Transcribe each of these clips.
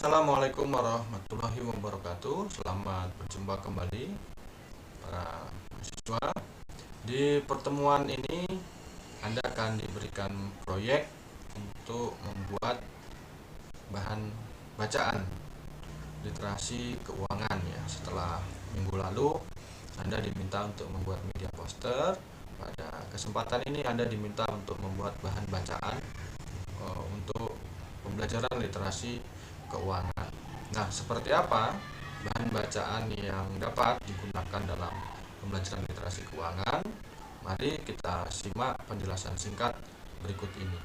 Assalamualaikum warahmatullahi wabarakatuh. Selamat berjumpa kembali para mahasiswa. Di pertemuan ini Anda akan diberikan proyek untuk membuat bahan bacaan literasi keuangan ya. Setelah minggu lalu Anda diminta untuk membuat media poster. Pada kesempatan ini Anda diminta untuk membuat bahan bacaan untuk pembelajaran literasi keuangan. Nah, seperti apa bahan bacaan yang dapat digunakan dalam pembelajaran literasi keuangan? Mari kita simak penjelasan singkat berikut ini.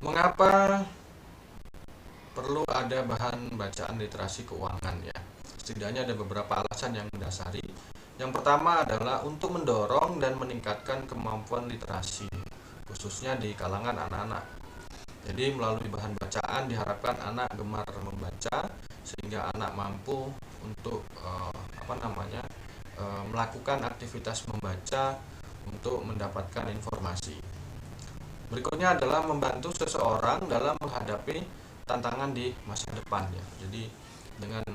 Mengapa perlu ada bahan bacaan literasi keuangan ya? Setidaknya ada beberapa alasan yang mendasari. Yang pertama adalah untuk mendorong dan meningkatkan kemampuan literasi, khususnya di kalangan anak-anak. Jadi melalui bahan bacaan diharapkan anak gemar membaca sehingga anak mampu untuk melakukan aktivitas membaca untuk mendapatkan informasi. Berikutnya adalah membantu seseorang dalam menghadapi tantangan di masa depan ya. Jadi dengan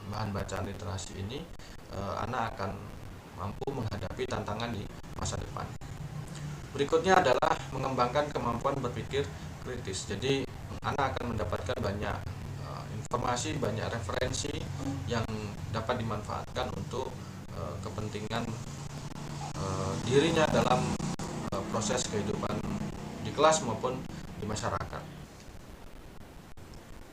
bahan bacaan literasi ini anak akan mampu menghadapi tantangan di masa depan. Berikutnya adalah mengembangkan kemampuan berpikir kritis. Jadi anak akan mendapatkan banyak informasi, banyak referensi yang dapat dimanfaatkan untuk kepentingan dirinya dalam proses kehidupan di kelas maupun di masyarakat.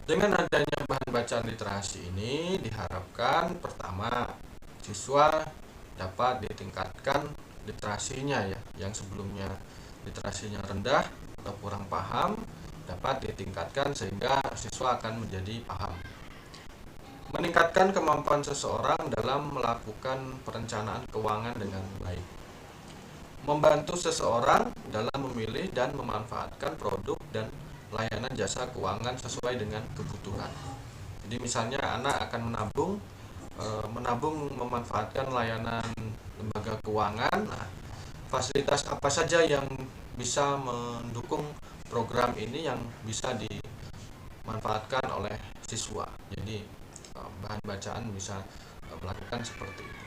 Dengan adanya bahan bacaan literasi ini diharapkan pertama siswa dapat ditingkatkan literasinya ya, yang sebelumnya literasinya rendah atau kurang paham dapat ditingkatkan sehingga siswa akan menjadi paham. Meningkatkan kemampuan seseorang dalam melakukan perencanaan keuangan dengan baik. Membantu seseorang dalam memilih dan memanfaatkan produk dan layanan jasa keuangan sesuai dengan kebutuhan. Jadi misalnya anak akan menabung memanfaatkan layanan lembaga keuangan. Nah, fasilitas apa saja yang bisa mendukung program ini yang bisa dimanfaatkan oleh siswa. Jadi bahan bacaan bisa melakukan seperti itu.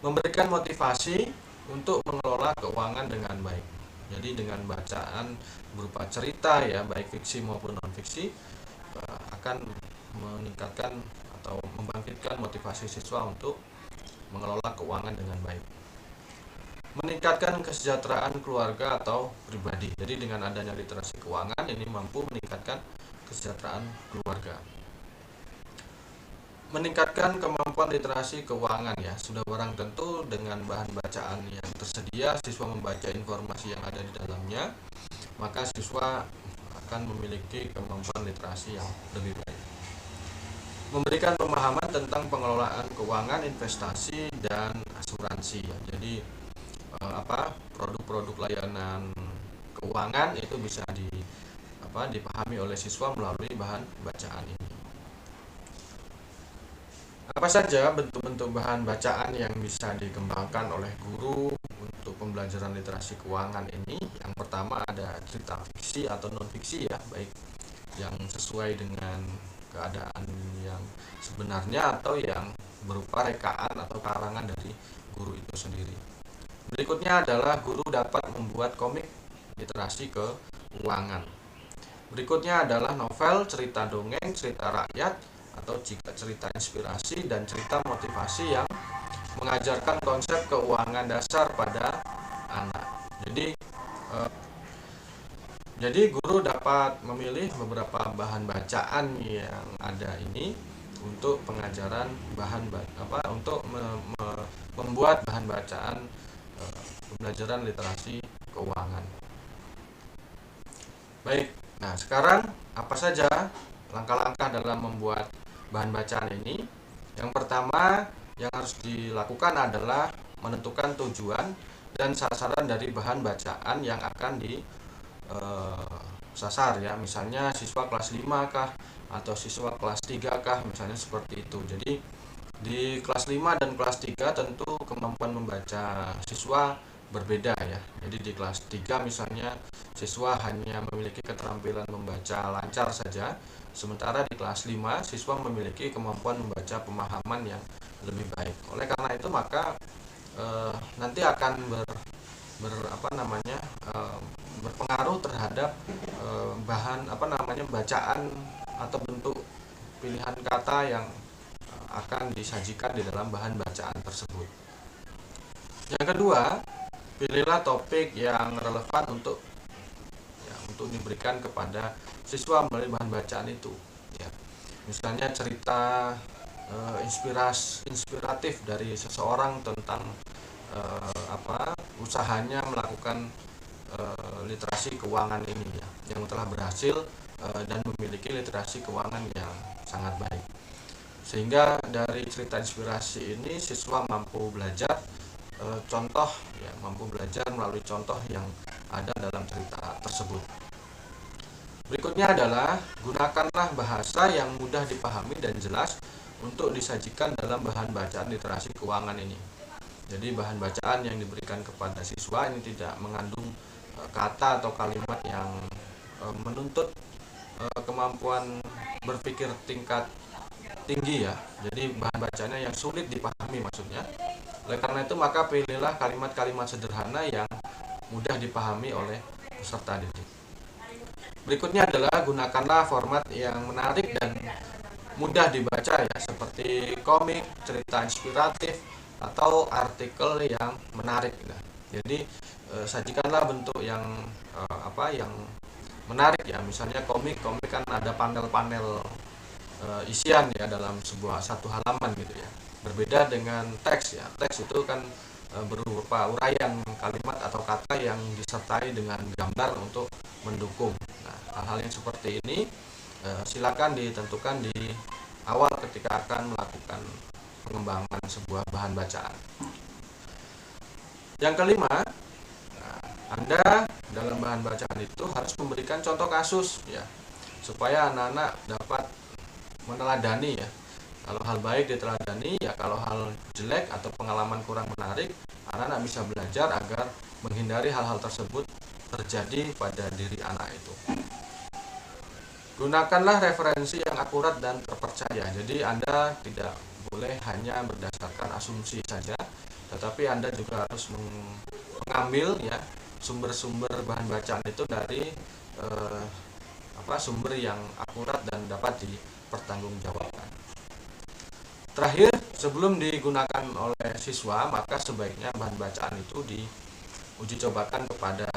Memberikan motivasi untuk mengelola keuangan dengan baik. Jadi dengan bacaan berupa cerita ya, baik fiksi maupun non fiksi, akan meningkatkan atau membangkitkan motivasi siswa untuk mengelola keuangan dengan baik. Meningkatkan kesejahteraan keluarga atau pribadi. Jadi dengan adanya literasi keuangan ini mampu meningkatkan kesejahteraan keluarga. Meningkatkan kemampuan literasi keuangan ya. Sudah barang tentu dengan bahan bacaan yang tersedia siswa membaca informasi yang ada di dalamnya, maka siswa akan memiliki kemampuan literasi yang lebih baik. Memberikan pemahaman tentang pengelolaan keuangan, investasi dan asuransi ya. Jadi produk-produk layanan keuangan itu bisa dipahami oleh siswa melalui bahan bacaan ini. Apa saja bentuk-bentuk bahan bacaan yang bisa dikembangkan oleh guru untuk pembelajaran literasi keuangan ini? Yang pertama ada cerita fiksi atau non fiksi ya, baik yang sesuai dengan keadaan yang sebenarnya atau yang berupa rekaan atau karangan dari guru itu sendiri. Berikutnya adalah guru dapat membuat komik literasi keuangan. Berikutnya adalah novel, cerita dongeng, cerita rakyat atau jika cerita inspirasi dan cerita motivasi yang mengajarkan konsep keuangan dasar pada anak. Jadi guru dapat memilih beberapa bahan bacaan yang ada ini untuk pengajaran untuk membuat bahan bacaan pembelajaran literasi keuangan. Baik, nah sekarang apa saja langkah-langkah dalam membuat bahan bacaan ini? Yang pertama yang harus dilakukan adalah menentukan tujuan dan sasaran dari bahan bacaan yang akan disasar ya. Misalnya siswa kelas 5 kah atau siswa kelas 3 kah, misalnya seperti itu. Jadi di kelas 5 dan kelas 3 tentu kemampuan membaca siswa berbeda ya. Jadi di kelas 3 misalnya siswa hanya memiliki keterampilan membaca lancar saja, sementara di kelas 5 siswa memiliki kemampuan membaca pemahaman yang lebih baik. Oleh karena itu maka nanti akan berpengaruh terhadap bahan bacaan atau bentuk pilihan kata yang akan disajikan di dalam bahan bacaan tersebut. Yang kedua, pilihlah topik yang relevan untuk diberikan kepada siswa melalui bahan bacaan itu. Ya. Misalnya cerita inspiratif dari seseorang tentang usahanya melakukan literasi keuangan ini ya, yang telah berhasil dan memiliki literasi keuangan yang sangat baik. Sehingga dari cerita inspirasi ini siswa mampu belajar mampu belajar melalui contoh yang ada dalam cerita tersebut. Berikutnya adalah gunakanlah bahasa yang mudah dipahami dan jelas untuk disajikan dalam bahan bacaan literasi keuangan ini. Jadi bahan bacaan yang diberikan kepada siswa ini tidak mengandung kata atau kalimat yang menuntut kemampuan berpikir tingkat tinggi ya. Jadi bahan bacanya yang sulit dipahami maksudnya. Oleh karena itu maka pilihlah kalimat-kalimat sederhana yang mudah dipahami oleh peserta didik. Berikutnya adalah gunakanlah format yang menarik dan mudah dibaca ya, seperti komik, cerita inspiratif atau artikel yang menarik. Nah, jadi sajikanlah bentuk yang yang menarik ya. Misalnya komik kan ada panel-panel isian ya dalam satu halaman gitu ya. Berbeda dengan teks ya. Teks itu kan berupa uraian kalimat atau kata yang disertai dengan gambar untuk mendukung. Nah, hal-hal yang seperti ini silakan ditentukan di awal ketika akan melakukan pengembangan sebuah bahan bacaan. Yang kelima, Anda dalam bahan bacaan itu harus memberikan contoh kasus ya, supaya anak-anak dapat meneladani ya. Kalau hal baik diteladani ya, kalau hal jelek atau pengalaman kurang menarik, anak-anak bisa belajar agar menghindari hal-hal tersebut terjadi pada diri anak itu. Gunakanlah referensi yang akurat dan terpercaya. Jadi Anda tidak boleh hanya berdasarkan asumsi saja, tetapi Anda juga harus mengambil ya sumber-sumber bahan bacaan itu dari sumber yang akurat dan dapat dipertanggungjawabkan. Terakhir, sebelum digunakan oleh siswa, maka sebaiknya bahan bacaan itu diuji cobakan kepada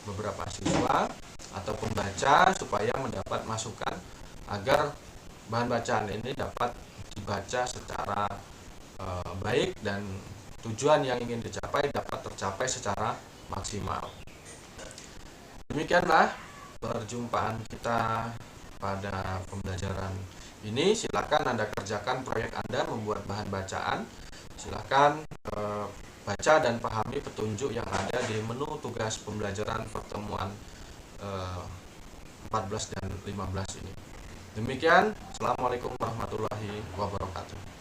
beberapa siswa atau pembaca supaya mendapat masukan agar bahan bacaan ini dapat dibaca secara baik dan tujuan yang ingin dicapai dapat tercapai secara maksimal. Demikianlah perjumpaan kita pada pembelajaran ini. Silakan Anda kerjakan proyek Anda membuat bahan bacaan. Silakan baca dan pahami petunjuk yang ada di menu tugas pembelajaran pertemuan 14 dan 15 ini. Demikian, Assalamualaikum warahmatullahi wabarakatuh.